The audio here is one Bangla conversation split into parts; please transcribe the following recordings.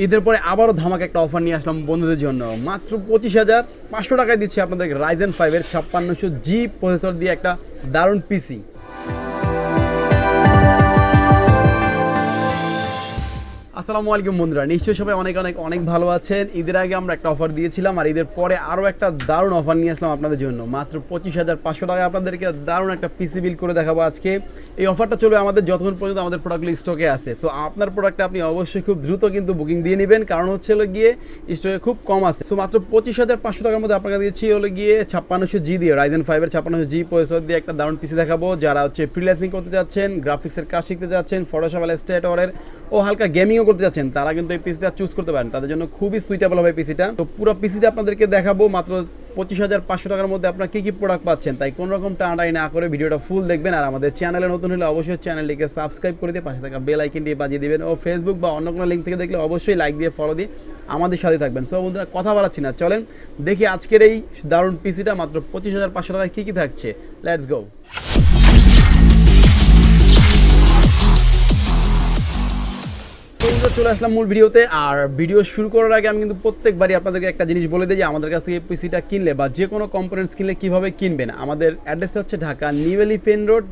ঈদের পরে আবারও ধামাকা একটা অফার নিয়ে আসলাম বন্ধুদের জন্য। মাত্র 25,500 টাকায় দিচ্ছি আপনাদের Ryzen 5 এর 5600G প্রসেসর দিয়ে একটা দারুণ পিসি। আসসালামু আলাইকুম বন্ধুরা, নিশ্চয়ই সবাই অনেক ভালো আছেন। ঈদের আগে আমরা একটা অফার দিয়েছিলাম, আর ঈদের পরে আরও একটা দারুণ অফার নিয়ে আসলাম আপনাদের জন্য। মাত্র 25,500 টাকায় আপনাদেরকে দারুণ একটা পিসি বিল করে দেখাবো আজকে। এই অফারটা চলবে আমাদের যতক্ষণ পর্যন্ত আমাদের প্রোডাক্টগুলো স্টকে আছে। সো আপনার প্রোডাক্টটা আপনি অবশ্যই খুব দ্রুত কিন্তু বুকিং দিয়ে নেবেন, কারণ হচ্ছে হলো গিয়ে স্টকে খুব কম আছে। সো মাত্র 25,500 টাকার মধ্যে আপনাকে দিয়েছি হলো গিয়ে 5600G দিয়ে Ryzen 5 এর 5600G প্রসেসর দিয়ে একটা দারুণ পিসি দেখাবো। যারা হচ্ছে ফ্রিল্যান্সিং করতে যাচ্ছেন, গ্রাফিক্সের কাজ শিখতে যাচ্ছেন, ফটোশপ ইলাস্ট্রেটরের ও হালকা গেমিংও করতে যাচ্ছেন, তারা কিন্তু এই পিসিটা চুজ করতে পারেন। তাদের জন্য খুবই সুইটেবল হবে পিসিটা। তো পুরো পিসিটা আপনাদেরকে দেখাবো মাত্র 25,500 টাকার মধ্যে আপনারা কী প্রোডাক্ট পাচ্ছেন। তাই কোনো রকম টানাটানি না করে ভিডিওটা ফুল দেখবেন। আর আমাদের চ্যানেলে নতুন হলে অবশ্যই চ্যানেলটিকে সাবস্ক্রাইব করে দিয়ে পাশে থাকা বেল আইকনটি বাজিয়ে দিবেন, ও ফেসবুক বা অন্য কোনো লিঙ্ক থেকে দেখলে অবশ্যই লাইক দিয়ে ফলো দিয়ে আমাদের সাথে থাকবেন। সো বন্ধুরা, কথা বাড়াচ্ছি না, চলেন দেখি আজকের এই দারুণ পিসিটা মাত্র 25,500 টাকায় কী থাকছে। Let's go. চলে আসলাম মূল ভিডিওতে। আর ভিডিও শুরু করার আগে আমি কিন্তু প্রত্যেকবারই আপনাদেরকে একটা জিনিস বলে দিই যে আমাদের কাছ থেকে পিসিটা কিনলে বা যে কোনো কম্পোনেন্টস কিনলে কীভাবে কিনবেন। আমাদের অ্যাড্রেস হচ্ছে Dhaka new elephant road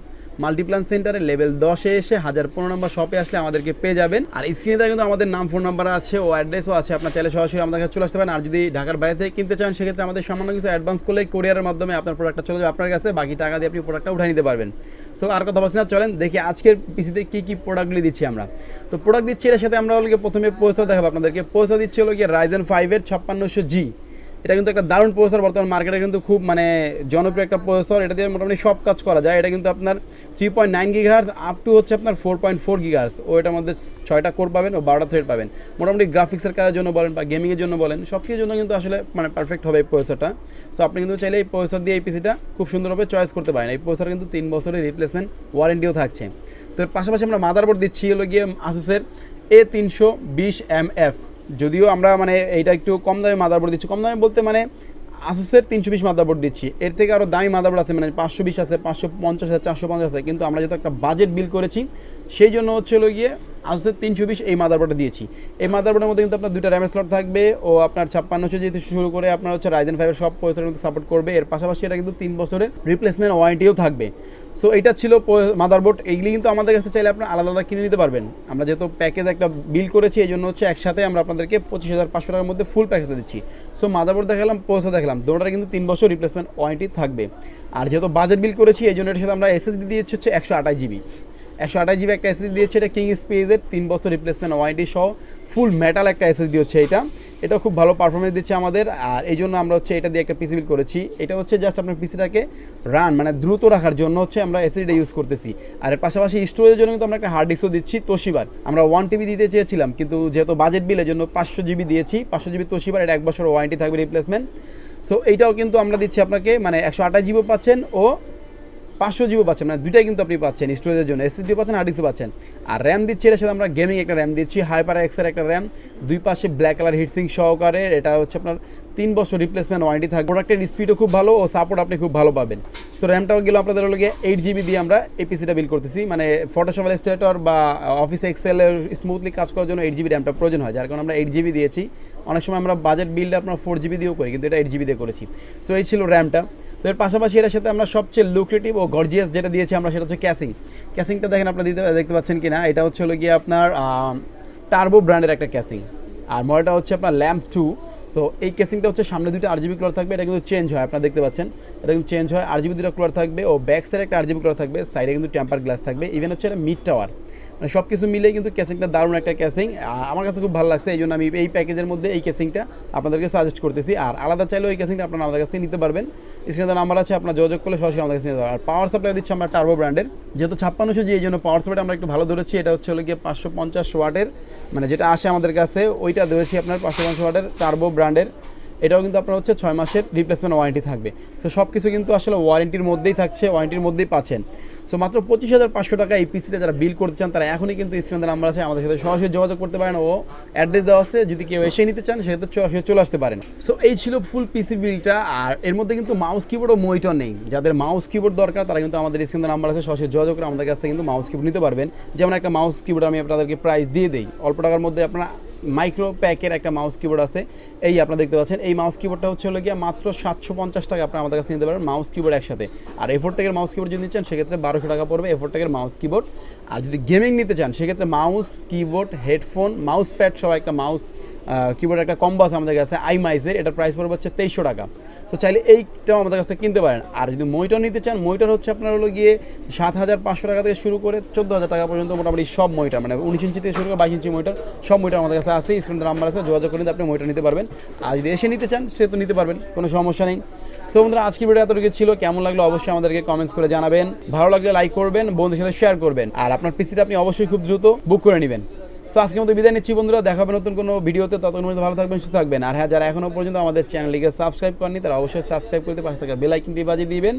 Multiplan সেন্টারে লেভেল 10-এ এসে 1015 নম্বর শপে আসলে আমাদেরকে পেয়ে যাবেন। আর স্ক্রিনে কিন্তু আমাদের নাম, ফোন নাম্বার আছে ও অ্যাড্রেসও আছে, আপনার চাইলে সরাসরি আমাদের কাছে চলে আসতে পারেন। আর যদি ঢাকার বাইরে থেকে কিনতে চান, সেক্ষেত্রে আমাদের সামান্য কিছু অ্যাডভান্স করলে কোরিয়ারের মাধ্যমে আপনার প্রোডাক্টটা চলে যাবে আপনার কাছে, বাকি টাকা দিয়ে আপনি প্রোডাক্টটা উঠিয়ে নিতে পারবেন। সো আর কথা বলছি না, চলেন দেখি আজকের পিসিতে কী প্রোডাক্টগুলি দিচ্ছি আমরা। তো প্রোডাক্ট দিচ্ছি, এর সাথে আমরা প্রথমে প্রসেসর দেখাবো আপনাদেরকে। প্রসেসর দিচ্ছি হলো গিয়ে Ryzen 5 এর 5600G। এটা কিন্তু একটা দারুণ প্রসেসর, বর্তমান মার্কেটে কিন্তু খুব জনপ্রিয় একটা প্রসেসর। এটা দিয়ে মোটামুটি সব কাজ করা যায়। এটা কিন্তু আপনার 3.9 GHz আপ টু হচ্ছে আপনার 4.4 GHz, ও এটার মধ্যে 6টা কোর পাবেন ও 12টা থ্রেড পাবেন। মোটামুটি গ্রাফিক্সের কাজের জন্য বলেন বা গেমিংয়ের জন্য বলেন, সব কিছুর জন্য কিন্তু আসলে পারফেক্ট হবে এই প্রসেসরটা। সো আপনি কিন্তু চাইলে এই প্রসেসর দিয়ে এই পিসিটা খুব সুন্দরভাবে চয়েস করতে পারেন। এই প্রসেসর কিন্তু 3 বছরের রিপ্লেসমেন্ট ওয়ারেন্টিও থাকছে। তো এর পাশাপাশি আমরা মাদারবোর্ড দিচ্ছি হলো গিয়ে ASUSের A320MF। যদিও আমরা এইটা একটু কম দামে মাদারবোর্ড দিচ্ছি, কম দামে বলতে ASUSের 320 মাদারবোর্ড দিচ্ছি। এর থেকে আরও দামি মাদারবোর্ড আছে, 520 আছে, 550 আছে, 450 আছে। কিন্তু আমরা যেহেতু একটা বাজেট বিল করেছি, সেই জন্য হচ্ছে হলো গিয়ে ASUSের 320 এই মাদারবোর্ডটা দিয়েছি। এই মাদারবোর্ডের মধ্যে কিন্তু আপনার 2টা র্যামের স্লট থাকবে, ও আপনার 5600 যেহেতু শুরু করে আপনার হচ্ছে Ryzen 5 এর সব প্রসেসরের মধ্যে সাপোর্ট করবে। এর পাশাপাশি এটা কিন্তু 3 বছরের রিপ্লেসমেন্ট ওয়ারেন্টিও থাকবে। সো এইটা ছিল মাদারবোর্ড। এইগুলি কিন্তু আমাদের কাছে চাইলে আপনার আলাদা আলাদা কিনে নিতে পারবেন। আমরা যেহেতু প্যাকেজ একটা বিল করেছি, এই জন্য হচ্ছে একসাথে আমরা আপনাদেরকে 25,500 টাকার মধ্যে ফুল প্যাকেজটা দিচ্ছি। সো মাদারবোর্ড দেখালাম, প্রসেসর দেখালাম, দুটোটার কিন্তু 3 বছর রিপ্লেসমেন্ট ওয়ারেন্টি থাকবে। আর যেহেতু বাজেট বিল করেছি, এই জন্য এটার সাথে আমরা SSD দিয়েছি হচ্ছে 128GB। 128GB একটা SSD দিয়েছে, এটা কিংস্পেকের 3 বছর রিপ্লেসমেন্ট ওয়ারেন্টি সহ ফুল মেটাল একটা SSD হচ্ছে এটা খুব ভালো পারফরমেন্স দিচ্ছে আমাদের। আর এই জন্য আমরা হচ্ছে এটা দিয়ে একটা পিসি বিল করেছি। এটা হচ্ছে জাস্ট আপনার পিসিটাকে রান দ্রুত রাখার জন্য হচ্ছে আমরা SSD ইউজ করতেছি। আর এর পাশাপাশি স্টোরেজের জন্য কিন্তু আমরা একটা হার্ড ডিস্কও দিচ্ছি তোশিবার। আমরা 1TB দিতে চেয়েছিলাম, কিন্তু যেহেতু বাজেট বিলের জন্য 500GB দিয়েছি। 500GB তোশিবার, এটা 1 বছর ওয়ারেন্টি থাকবে রিপ্লেসমেন্ট। সো এইটাও কিন্তু আমরা দিচ্ছি আপনাকে 128GB পাচ্ছেন ও 500GB পাচ্ছেন, দুইটাই কিন্তু আপনি পাচ্ছেন। স্টোরেজের জন্য SSD পাচ্ছেন, হার্ড ডিস্ক পাচ্ছেন। আর র্যাম দিচ্ছি, এর সাথে আমরা গেমিং একটা র্যাম দিচ্ছি, HyperX এর একটা র্যাম, দুই পাশে ব্ল্যাক কালার হিটসিং সহকারে। এটা হচ্ছে আপনার 3 বছর রিপ্লেসমেন্ট ওয়ারেন্টি থাকবে। প্রোডাক্টের স্পিডও খুব ভালো ও সাপোর্ট আপনি খুব ভালো পাবেন। সো র্যামটাও গেল আপনাদের হলো গিয়ে 8GB দিয়ে আমরা এই পিসিটা বিল করতেছি। ফটোশপ ইলাস্ট্রেটর বা অফিস এক্সেলের স্মুথলি কাজ করার জন্য 8GB র্যামটা প্রয়োজন হয়, যার কারণে আমরা 8GB দিয়েছি। অনেক সময় আমরা বাজেট বিলটা আপনার 4GB দিয়েও করি, কিন্তু এটা 8GB দিয়ে করেছি। সো এই ছিল র্যামটা। তো এর পাশাপাশি এর সাথে আমরা সবচেয়ে লুক্রেটিভ ও গর্জিয়াস যেটা দিয়েছি আমরা, সেটা হচ্ছে ক্যাসিংটা দেখেন আপনারা দেখতে পাচ্ছেন কিনা। এটা হচ্ছে হলো গিয়ে আপনার টার্বো ব্র্যান্ডের একটা ক্যাসিং, আর মডেলটা হচ্ছে আপনার ল্যাম্প 2। সো এই ক্যাসিংটা হচ্ছে সামনে 2টা RGB কালার থাকবে, এটা কিন্তু চেঞ্জ হয়, আপনারা দেখতে পাচ্ছেন এটা কিন্তু চেঞ্জ হয়। RGB 2টা কালার থাকবে ও ব্যাক সাইডে একটা RGB কালার থাকবে, সাইডে কিন্তু টেম্পার গ্লাস থাকবে। ইভেন হচ্ছে এটা মিড টাওয়ার, সব কিছু মিলে কিন্তু ক্যাসিংটা দারুণ একটা ক্যাসিং। আমার কাছে খুব ভালো লাগছে, এই জন্য আমি এই প্যাকেজের মধ্যে এই ক্যাসিংটা আপনাদেরকে সাজেস্ট করতেছি। আর আলাদা চাইলেও এই ক্যাসিংটা আপনারা আমাদের কাছ থেকে নিতে পারবেন। স্ক্রিনে নাম্বার আছে, আপনার যোগাযোগ করলে সরাসরি আমাদের কাছে নিতে পারবেন। আর পাওয়ার সাপ্লাই দিচ্ছি আমরা টার্বো ব্র্যান্ডের, যেহেতু 5600G এই জন্য পাওয়ার সাপ্লাইটা আমরা একটু ভালো ধরেছি। এটা হচ্ছে হলো গিয়ে 550 ওয়াটের, যেটা আসে আমাদের কাছে ওইটা ধরেছি আপনার 550 ওয়াটের টার্বো ব্র্যান্ডের। এটাও কিন্তু আপনার হচ্ছে 6 মাসের রিপ্লেসমেন্ট ওয়ারেন্টি থাকবে। তো সব কিছু কিন্তু আসলে ওয়ারেন্টির মধ্যেই থাকছে, ওয়ারেন্টির মধ্যেই পাচ্ছেন। সো মাত্র 25,500 টাকা এই পিসিতে যারা বিল করতে চান, তারা এখনই কিন্তু স্ক্রিনে নাম্বার আছে, আমাদের সাথে সরাসরি যোগাযোগ করতে পারেন ও অ্যাড্রেস দেওয়া আছে। যদি কেউ এসে নিতে চান, সেক্ষেত্রে সরাসরি চলে আসতে পারেন। সো এই ছিল ফুল পিসি বিলটা। আর এর মধ্যে কিন্তু মাউস কিবোর্ড ও মনিটর নেই। যাদের মাউস কিবোর্ড দরকার, তারা কিন্তু আমাদের স্ক্রিনে নাম্বার আছে, সরাসরি যোগাযোগ করে আমাদের কাছ থেকে কিন্তু মাউস কিবোর্ড নিতে পারবেন। যেমন একটা মাউস কিবোর্ড আমি আপনাদেরকে প্রাইস দিয়ে দিই, অল্প টাকার মধ্যে আপনারা মাইক্রো প্যাকের একটা মাউস কিবোর্ড আছে, এই আপনারা দেখতে পাচ্ছেন। এই মাউস কিবোর্ডটা হচ্ছে হলো গিয়ে মাত্র 750 টাকা আপনারা আমাদের কাছে নিতে পারবেন মাউস কিবোর্ড একসাথে। আর A4 টেকের মাউস কিবোর্ড যদি নিচ্ছেন সেক্ষেত্রে 1200 টাকা পড়বে A4 টেকের মাউস কিবোর্ড। আর যদি গেমিং নিতে চান সেক্ষেত্রে mouse keyboard headphone mouse pad সহ একটা মাউস কিবোর্ড একটা কম্বো আছে আমাদের কাছে আইমাইসের, এটার প্রাইস পড়বে হচ্ছে 2300 টাকা। সো চাইলে এইটাও আমাদের কাছ থেকে কিনতে পারেন। আর যদি মনিটর নিতে চান, মনিটর হচ্ছে আপনার হলো গিয়ে 7500 টাকা থেকে শুরু করে 14000 টাকা পর্যন্ত মোটামুটি সব মনিটর, মানে 19 ইঞ্চি থেকে শুরু করে 22 ইঞ্চি মনিটর, সব মনিটর আমাদের কাছে আছে। স্ক্রিনের নাম্বার আছে, যোগাযোগ করে আপনি মনিটর নিতে পারবেন। আর যদি এসে নিতে চান সে তো নিতে পারবেন, কোনো সমস্যা নেই। সো বন্ধুরা আজকের ভিডিও এতটুকু ছিল, কেমন লাগলো অবশ্যই আমাদেরকে কমেন্টস করে জানাবেন, ভালো লাগলে লাইক করবেন, বন্ধুদের সাথে শেয়ার করবেন, আর আপনার পিসিটা আপনি অবশ্যই খুব দ্রুত বুক করে নেবেন। সো আজকের মতো বিদায় নিচ্ছি বন্ধুরা, দেখা হবে নতুন কোনো ভিডিওতে, ততক্ষণ পর্যন্ত ভালো থাকবেন, সুস্থ থাকবেন। আর হ্যাঁ, যারা এখনও পর্যন্ত আমাদের চ্যানেলটিকে সাবস্ক্রাইব করেনি তারা অবশ্যই সাবস্ক্রাইব করতে, পাশে থাকা বেল আইকনটি বাজিয়ে দিবেন,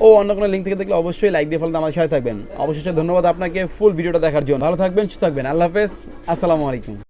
ও অন্য কোনো লিঙ্ক থেকে দেখলে অবশ্যই লাইক দিয়ে ফেলতে আমাদের সাথে থাকবেন। অবশ্যই ধন্যবাদ আপনাকে ফুল ভিডিওটা দেখার জন্য। ভালো থাকবেন, সুস্থ থাকবেন, আল্লাহ হাফেজ, আসসালামু আলাইকুম।